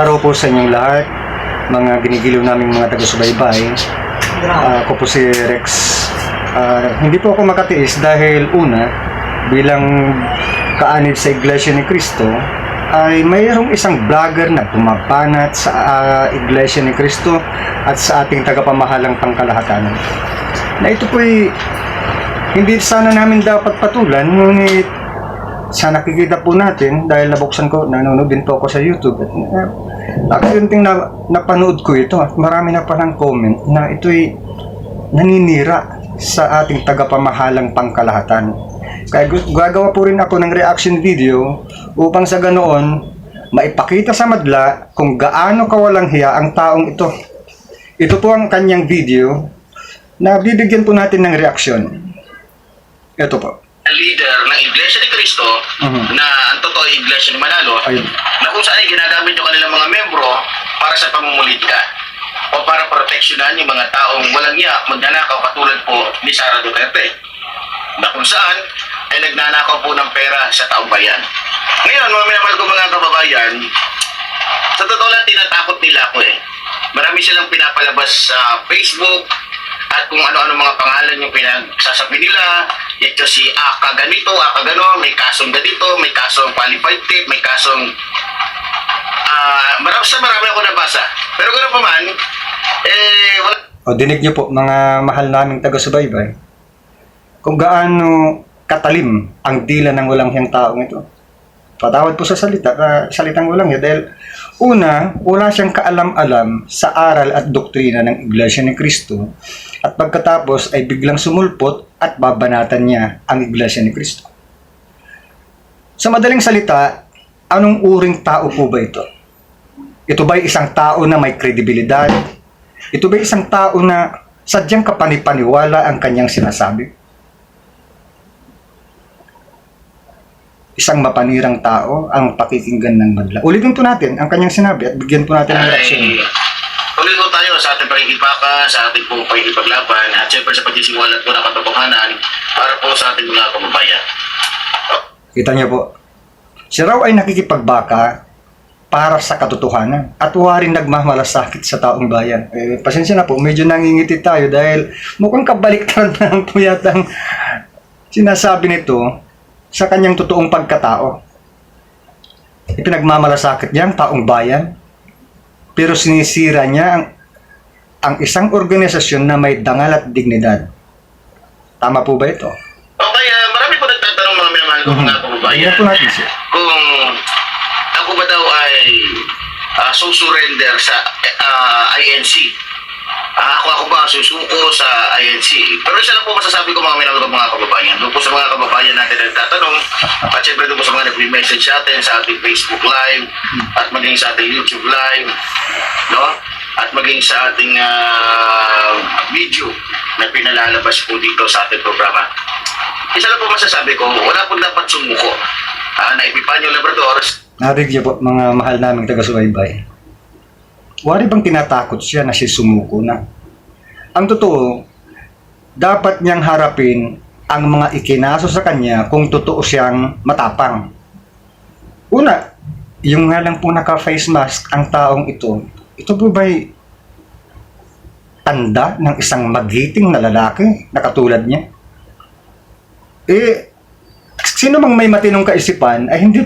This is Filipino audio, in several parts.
Araw po sa inyong lahat, mga ginigiliw naming mga taga-subaybay. Ako po si Rex. Hindi po ako makatiis dahil una, bilang kaanib sa Iglesia ni Cristo, ay mayroong isang vlogger na pumapanat sa Iglesia ni Cristo at sa ating tagapamahalang pangkalahatan. Na ito po'y hindi sana namin dapat patulan, ngunit sa nakikita po natin, dahil nabuksan ko, nanonood din po ako sa YouTube. Aksyonting napanood ko ito at marami na palang comment na ito'y naninira sa ating tagapamahalang pangkalahatan. Kaya gagawa po rin ako ng reaction video upang sa ganoon maipakita sa madla kung gaano kawalang hiya ang taong ito. Ito po ang kanyang video na bibigyan po natin ng reaksyon. Ito po. Leader ng Iglesia ni Cristo na ang totoo ay Iglesia ni Manalo, Ayun. na kung saan ay ginagamit yung kanilang mga membro para sa pamumulitika o para proteksyonan yung mga taong walang niya magnanakaw katulad po ni Sara Duterte, na kung saan ay nagnanakaw po ng pera sa taong bayan. Ngayon, mga minamahal ko mga kababayan, sa totoo lang tinatakot nila ako eh. Marami silang pinapalabas sa Facebook at kung ano-ano mga pangalan yung pinagsasabi nila. Ito si Aka ganito, Aka gano'n, may kasong ganito, may kasong qualified tip, may kasong marami ako nabasa. Pero gano'n pa man, wala. O dinig niyo po mga mahal naming taga-subaybay kung gaano katalim ang dila ng walang hiyang taong ito. Patawad po sa salitang walang hiya dahil una, wala siyang kaalam-alam sa aral at doktrina ng Iglesia ni Cristo at pagkatapos ay biglang sumulpot at babanatan niya ang Iglesia ni Cristo. Sa madaling salita, anong uring tao po ba ito? Ito ba isang tao na may kredibilidad? Ito ba isang tao na sadyang kapanipaniwala ang kanyang sinasabi? Isang mapanirang tao ang pakikinggan ng madla. Ulitin po natin ang kanyang sinabi at bigyan po natin ng reaksyon. Tuloy po tayo sa ating pakikipaka, sa ating pong pakikipaglaban, at syempre sa pagsisiwalat po ng katotohanan para po sa ating mga kababayan. Kita niyo po, si Raw ay nakikipagbaka para sa katotohanan at waring nagmamalasakit sa taong bayan. Pasensya na po, medyo nangingiti tayo dahil mukhang kabaliktaran na po yatang sinasabi nito sa kanyang totoong pagkatao. Ipinagmamalasakit niya ang taong bayan, pero sinisira niya ang isang organisasyon na may dangal at dignidad. Tama po ba ito? Okay, marami po nagtatanong mga minamahal ko mga kababayan. Tingnan po natin siya. Kung ako ba daw ay susurrender sa INC. Ako ba susuko sa INC? Pero isa lang po masasabi ko mga minamahal ko mga kababayan. Doon po sa mga kababayan natin na nagtatanong, at syempre doon po sa mga nag-message sa atin sa ating Facebook Live, at maging sa ating YouTube Live, no? At maging sa ating video na pinalalabas po dito sa ating programa. Isa lang po masasabi ko, wala po dapat sumuko na Epifanio Labrador. Narinig niyo po mga mahal naming taga-subaybay. Wari bang tinatakot siya na si sumuko na? Ang totoo, dapat niyang harapin ang mga ikinaso sa kanya kung totoo siyang matapang. Una, yung nga lang po naka-face mask ang taong ito po ba'y tanda ng isang magiting na lalaki na katulad niya? Sino mang may matinong kaisipan ay hindi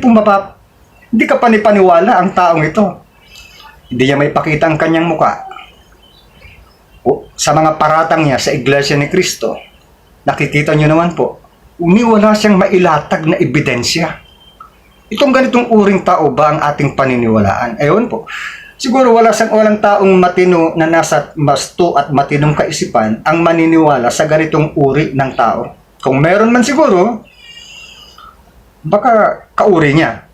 ka panipaniwala ang taong ito. Hindi niya may pakita ang kanyang muka. Sa mga paratang niya sa Iglesia ni Cristo, nakikita niyo naman po, wala siyang mailatag na ebidensya. Itong ganitong uring tao ba ang ating paniniwalaan? Ewan po. Siguro walang taong matino na nasa masto at matinong kaisipan ang maniniwala sa ganitong uri ng tao. Kung meron man siguro, baka kauri niya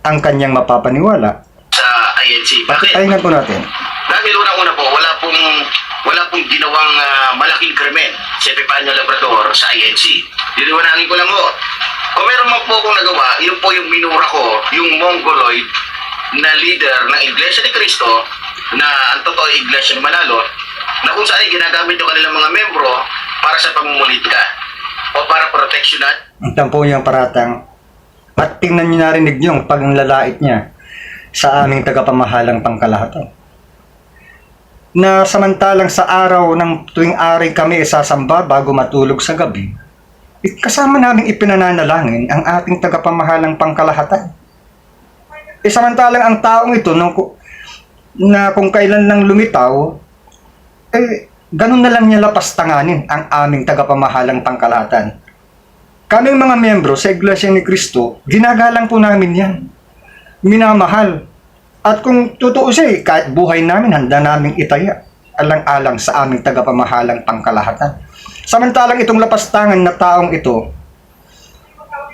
ang kanyang mapapaniwala. Sa INC. Bakit pahingan po natin? Dahil unang-una po, wala pong ginawang malaking krimen si Epifanio Labrador sa INC. Diliwanagin ko lang po. Kung meron man po akong nagawa, yun po yung minura ko, yung Mongoloid na leader ng Iglesia ni Cristo, na ang totoo ay Iglesia ni Manalo, na kung saan ay ginagamit yung kanilang mga membro para sa pamumulitika o para proteksyonan. Ang tampo niyang paratang. At tingnan niyo, narinig niyo ang paglalait niya. sa aming tagapamahalang pangkalahatan. Na samantalang sa araw ng tuwing ari kami isasamba bago matulog sa gabi, kasama namin ipinananalangin ang ating tagapamahalang pangkalahatan. Samantalang ang taong ito, na kung kailan lang lumitaw, ganun na lang niya lapastanganin ang aming tagapamahalang pangkalahatan. Kaming mga miyembro sa Iglesia ni Cristo, ginagalang po namin yan. Minamahal. At kung totoo siya, kahit buhay namin, handa naming itaya alang-alang sa aming tagapamahalang pangkalahatan. Samantalang itong lapastangan na taong ito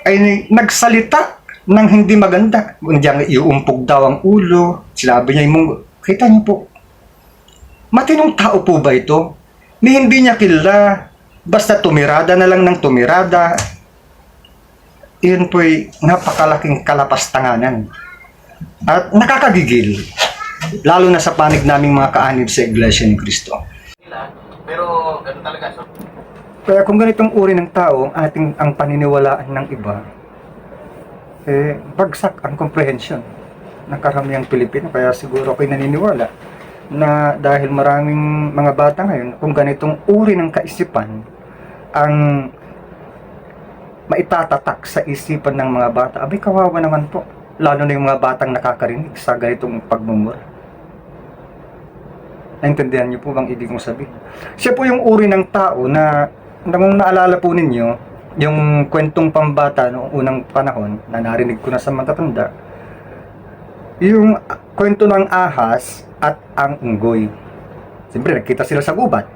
ay nagsalita ng hindi maganda. Kung iuumpog daw ang ulo, sinabi niya yung kita niyo po. Matinong tao po ba ito? Ni hindi niya kilala, basta tumirada na lang ng tumirada. Iyon po'y napakalaking kalapastanganan. At nakakagigil, lalo na sa panig naming mga kaanib sa Iglesia ni Cristo. Pero ganun talaga. So, Kaya kung ganitong uri ng tao ang paniniwalaan ng iba, bagsak ang comprehension ng karamihang Pilipino. Kaya siguro ako'y naniniwala na dahil maraming mga bata ngayon, kung ganitong uri ng kaisipan ang maitatatak sa isipan ng mga bata, abay kawawa naman po. Lalo na yung mga batang nakakarinig sa ganitong pagmumura. Naintindihan niyo po bang ibig kong sabihin? Siya po yung uri ng tao na kung naalala po ninyo, yung kwentong pambata noong unang panahon na narinig ko na sa matatanda, yung kwento ng ahas at ang unggoy. Siyempre, nagkita sila sa gubat.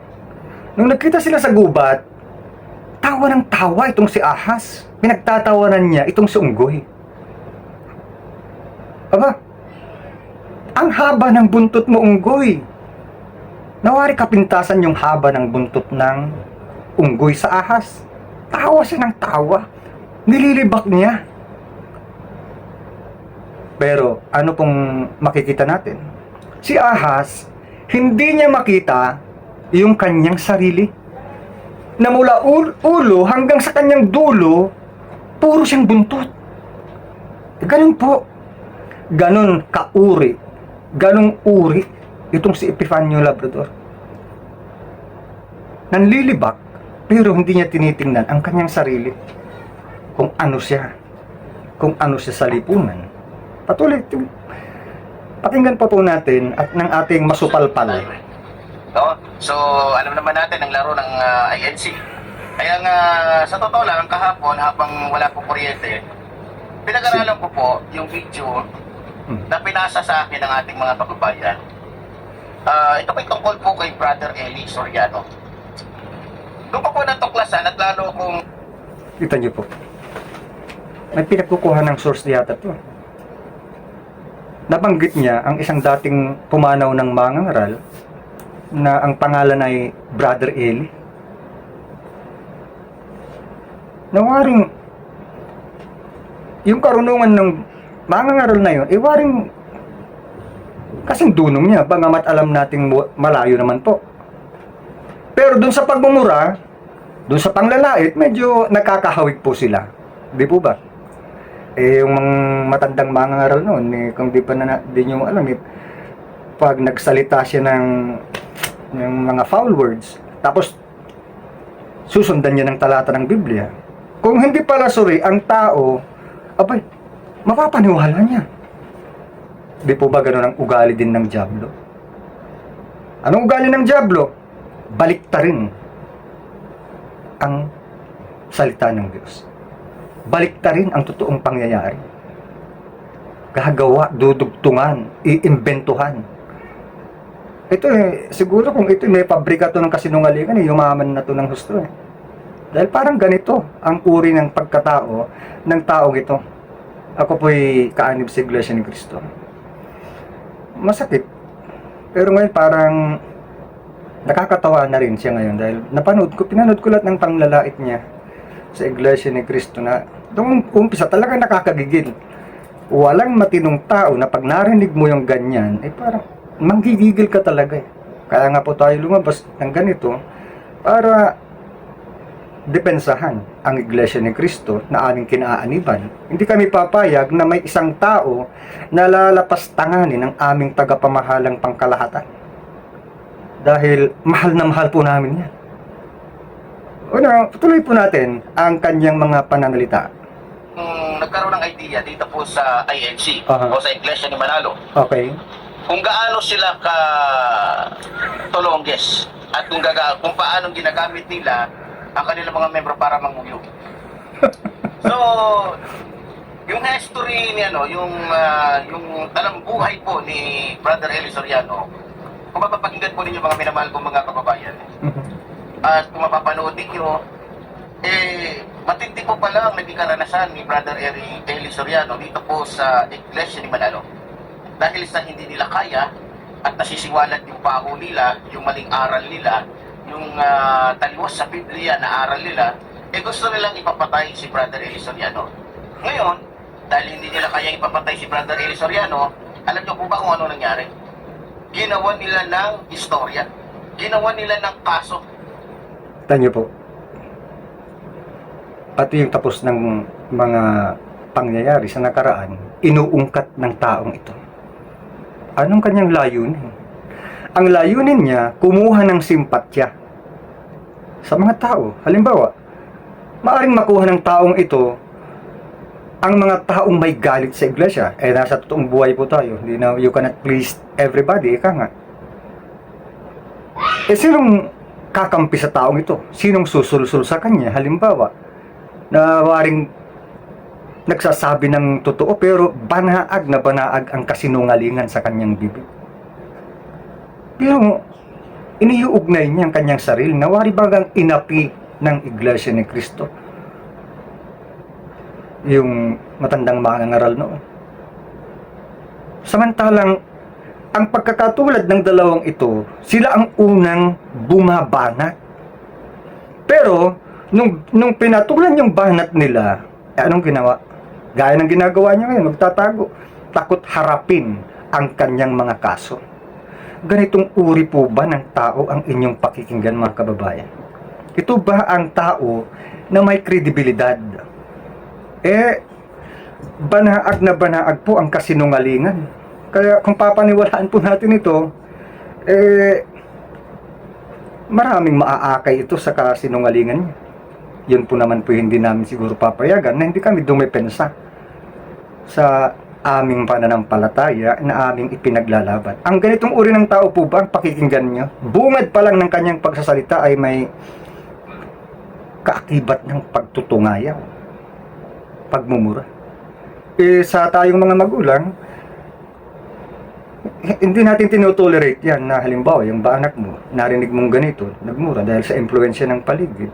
Nung nagkita sila sa gubat, tawa ng tawa itong si ahas. Pinagtatawanan niya itong si unggoy. Aba, ang haba ng buntot mo, unggoy. Nawari kapintasan yung haba ng buntot ng unggoy sa ahas. Tawa siya ng tawa. Nililibak niya. Pero ano pong makikita natin? Si ahas, hindi niya makita yung kanyang sarili. Na mula ulo hanggang sa kanyang dulo, puro siyang buntot. Ganun po. Ganon kauri, ganong uri itong si Epifanio Labrador. Nanlilibak, pero hindi niya tinitingnan ang kanyang sarili. Kung ano siya sa lipunan. Patuloy, pakinggan pa po natin at ng ating masupalpal. no? So, alam naman natin ang laro ng INC. Kaya nga, sa totoo lang, kahapon, habang wala po kuryente, pinag-aralan ko po yung video na pinasa sa akin ng ating mga kababayan. Ito po'y tungkol po kay Brother Eli Soriano. Doon ko po natuklasan at lalo kung... Kita niyo po. May pinagkukuha ng source yata to. Nabanggit niya ang isang dating pumanaw ng mangangaral na ang pangalan ay Brother Eli. Nawaring yung karunungan ng mangangaral na yun, waring kasing dunong niya, bagamat alam nating malayo naman po. Pero dun sa pagmumura, dun sa panglalait, medyo nakakahawig po sila. Di po ba? Yung mga matandang mangangaral noon, kung di pa di nyo alam, pag nagsalita siya ng mga foul words, tapos susundan niya ng talata ng Biblia. Kung hindi pala suri ang tao, abay, mapapaniwala niya. Di po ba gano'n ang ugali din ng dyablo? Anong ugali ng dyablo? Baliktarin ang salita ng Diyos. Baliktarin ang totoong pangyayari. Gagawa, dudugtungan, iimbentuhan. Ito siguro kung ito may pabrika to ng kasinungalingan, yumaman na to ng husto Dahil parang ganito ang uri ng pagkatao ng taong ito. Ako po'y kaanib sa Iglesia ni Cristo. Masakit. Pero ngayon parang nakakatawa na rin siya ngayon dahil pinanood ko lahat ng panglalait niya sa Iglesia ni Cristo na doon umpisa talaga nakakagigil. Walang matinong tao na pag narinig mo yung ganyan, parang manggigigil ka talaga Kaya nga po tayo lumabas ng ganito para depensahan ang Iglesia ni Cristo na aming kinaaniban. Hindi kami papayag na may isang tao na lalapastanganin ng aming tagapamahalang pangkalahatan. Dahil mahal na mahal po namin yan. Una, tuloy po natin ang kanyang mga pananalita. Nagkaroon ng idea dito po sa INC Aha. o sa Iglesia ni Manalo Okay? kung gaano sila ka tulongges at kung paano ginagamit nila ang kanilang mga membro para manguyo. So, yung history ni yung talang buhay po ni Brother Eli Soriano, kung mapapakinggan po ninyo mga minamahal kong mga kababayan, at kung mapapanood ninyo, matindi po pala ang naging karanasan ni Brother Eli Soriano dito po sa Iglesia ni Manalo. Dahil sa hindi nila kaya at nasisiwalat yung baho nila, yung maling aral nila, yung taliwas sa Biblia na aral nila, gusto nilang ipapatay si Brother Eli Soriano. Ngayon, dahil hindi nila kaya ipapatay si Brother Eli Soriano, alam niyo po ba kung ano nangyari? Ginawa nila ng istorya. Ginawa nila ng kaso. Tanyo po. Pati yung tapos ng mga pangyayari sa nakaraan, inuungkat ng taong ito. Anong kanyang layunin? Ang layunin niya, kumuha ng simpatya sa mga tao. Halimbawa, maaring makuha ng taong ito ang mga taong may galit sa iglesia. Nasa totoong buhay po tayo. You cannot please everybody. Ika nga. Sinong kakampi sa taong ito? Sinong susulsul sa kanya? Halimbawa, na waring nagsasabi ng totoo pero banaag na banaag ang kasinungalingan sa kanyang bibig. Pero iniuugnay niya ang kanyang sarili na wari bagang inapi ng Iglesia ni Cristo. Yung matandang mangangaral noon. Samantalang ang pagkakatulad ng dalawang ito, sila ang unang bumabanat. Pero nung pinatulan yung banat nila, anong ginawa? Gaya ng ginagawa niya ngayon, magtatago. Takot harapin ang kanyang mga kaso. Ganitong uri po ba ng tao ang inyong pakikinggan, mga kababayan? Ito ba ang tao na may kredibilidad? Banaag na banaag po ang kasinungalingan. Kaya kung papaniwalaan po natin ito, maraming maaakay ito sa kasinungalingan niya. Yun po naman po hindi namin siguro papayagan na hindi kami dumepensa sa aming pananampalataya na aming ipinaglalaban. Ang ganitong uri ng tao po ba ang pakikinggan niyo? Bungad pa lang ng kanyang pagsasalita ay may kaakibat ng pagtutungayaw, pagmumura. Sa tayong mga magulang, hindi natin tinotolerate yan na halimbawa yung ba anak mo, narinig mong ganito, nagmura dahil sa impluensya ng paligid.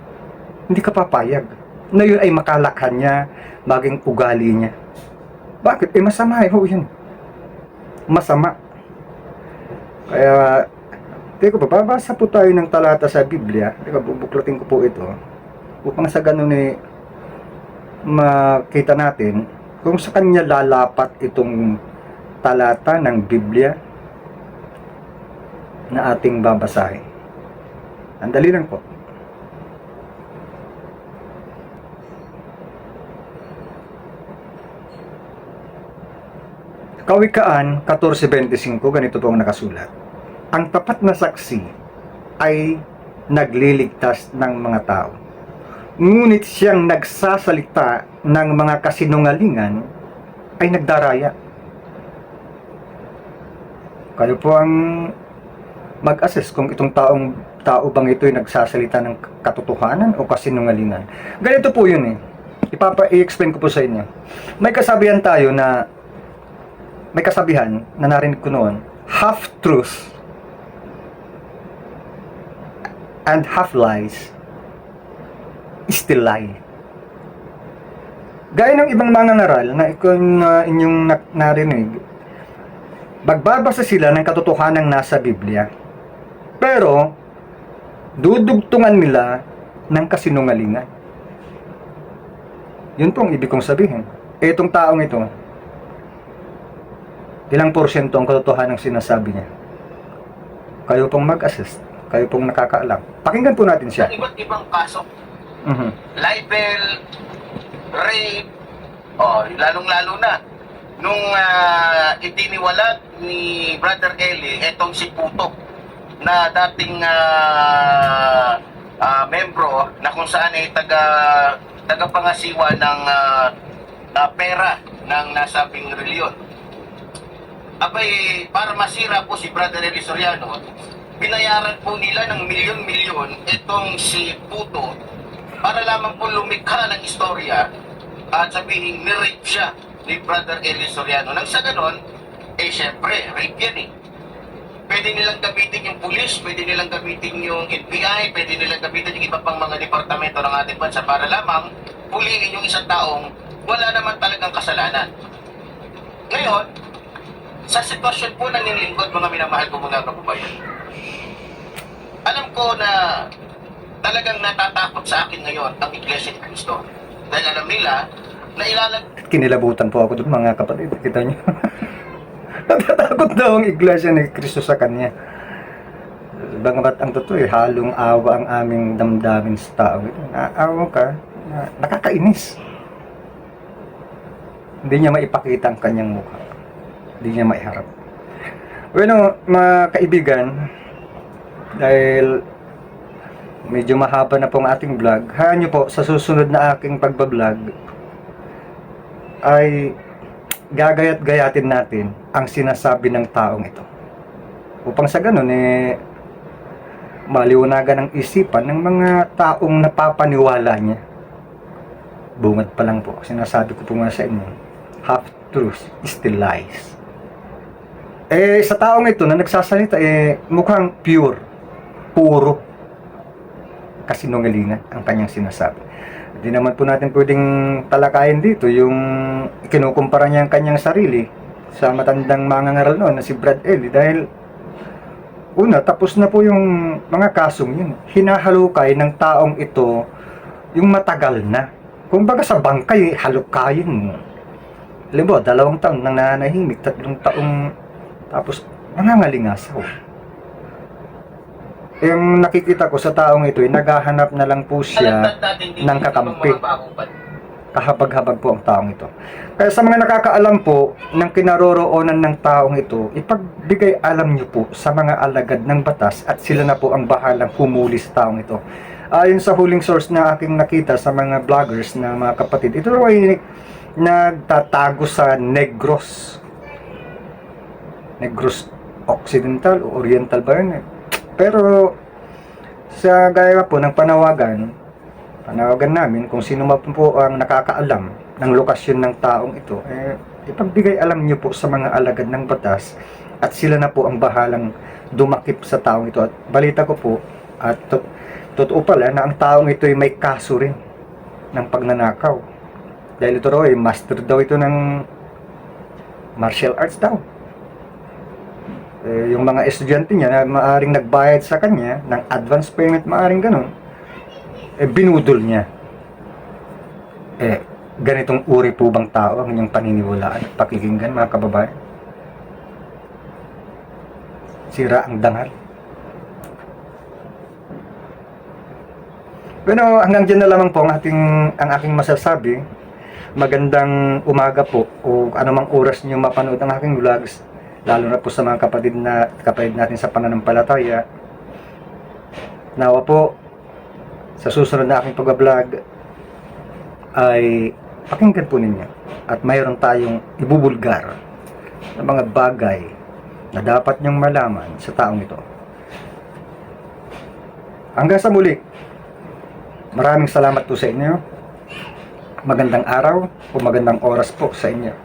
Hindi ka papayag na yun ay makalakhan niya, maging ugali niya. Bakit? Masama yun. Masama. Kaya, teka, babasa po tayo ng talata sa Biblia. Teka, bubuklatin ko po ito. Upang sa ganun makita natin kung sa kanya lalapat itong talata ng Biblia na ating babasahin. Andali lang po. Kawikaan 14:25, ganito po ang nakasulat. Ang tapat na saksi ay nagliligtas ng mga tao. Ngunit siyang nagsasalita ng mga kasinungalingan ay nagdaraya. Kayo po ang mag-assess kung itong tao bang ito ay nagsasalita ng katotohanan o kasinungalingan. Ganito po yun i-explain ko po sa inyo. May kasabihan na narinig ko noon, half truth and half lies is still lie. Gaya ng ibang mangangaral na inyong narinig, magbabasa sila ng katotohanan nasa Biblia, pero dudugtungan nila ng kasinungalingan. Yun pong ibig kong sabihin. Itong taong ito, ilang porsyento ang katotohanan ng sinasabi niya? Kayo pong mag-assist. Kayo pong nakakaalam. Pakinggan po natin siya. Sa iba't ibang kaso, Mhm. libel, rape, lalong-lalo na nung itiniwalat ni Brother Eli etong si Putok na dating membro na kung saan ay tagapangasiwa ng pera ng nasabing reliyon. Abay, para masira po si Brother Eli Soriano, binayaran po nila ng milyon-milyon itong si Puto para lamang po lumikha ng istorya at sabihin ni-rape siya ni Brother Eli Soriano. Nang sa ganon, syempre, rape yan eh. Pwede nilang gamitin yung pulis, pwede nilang gamitin yung NBI, pwede nilang gamitin yung iba pang mga departamento ng ating bansa para lamang puliin yung isang taong wala naman talagang kasalanan. Ngayon, sa sitwasyon po ng nilingkod, mga minamahal ko mga kababayan, alam ko na talagang natatakot sa akin ngayon ang Iglesia ni Cristo. Dahil alam nila na Kinilabutan po ako doon, mga kapatid. Kita niyo. Natatakot daw ang Iglesia ni Cristo sa kanya. Bagamat ang totoo halong awa ang aming damdamin sa tao. Naawa ka, nakakainis. Hindi niya maipakita ang kanyang mukha. Hindi niya maiharap. Bueno, mga kaibigan, dahil medyo mahaba na pong ating vlog, hayaan niyo po sa susunod na aking pagbablog ay gagayat-gayatin natin ang sinasabi ng taong ito. Upang sa ganun maliwanagan ang isipan ng mga taong napapaniwala niya. Bungad pa lang po, sinasabi ko po nga sa inyo, half truth is still lies. Sa taong ito na nagsasalita, mukhang pure, puro kasinungalingan ang kanyang sinasabi. Hindi naman po natin pwedeng talakayin dito yung kinukumpara niya ang kanyang sarili sa matandang mangangaral noon na si Brad Eli, dahil una, tapos na po yung mga kasong yun. Hinahalukay ng taong ito yung matagal na. Kung baga sa bangkay, halukayin mo. Alam mo, 2 taon nang nananahimik, 3 taong tapos nangangalingasaw. Yung nakikita ko sa taong ito, naghahanap na lang po siya ng kakampi. Kahabag-habag po ang taong ito. Kaya sa mga nakakaalam po ng kinaroroonan ng taong ito, ipagbigay alam niyo po sa mga alagad ng batas at sila na po ang bahalang humuli sa taong ito. Ayon sa huling source na aking nakita sa mga vloggers na mga kapatid, ito ay nagtatago sa Negros Occidental o Oriental ba yun? Pero sa gaya po ng panawagan namin kung sino man po ang nakakaalam ng lokasyon ng taong ito, ipagbigay alam niyo po sa mga alagad ng batas at sila na po ang bahalang dumakip sa taong ito. At balita ko po at totoo pala na ang taong ito ay may kaso rin ng pagnanakaw, dahil ito raw ay master daw ito ng martial arts daw. Yung mga estudyante niya na maaring nagbayad sa kanya ng advance payment, maaring ganun, binudol niya. Ganitong uri po bang tao ang inyong paniniwalaan at pakikinggan, mga kababayan? Sira ang dangal. Pero hanggang dyan na lamang po ang aking masasabi. Magandang umaga po o anumang oras niyo mapanood ang aking vlogs, lalo na po sa mga kapatid natin sa pananampalataya. Nawa po sa susunod na aking pag-vlog ay pakinggan po ninyo at mayroon tayong ibubulgar na mga bagay na dapat niyong malaman sa taong ito. Hanggang sa muli, maraming salamat po sa inyo. Magandang araw o magandang oras po sa inyo.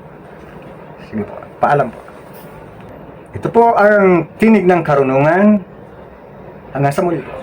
Sige po, paalam po. Ito po ang Tinig ng Karunungan. Hanggang sa muli po.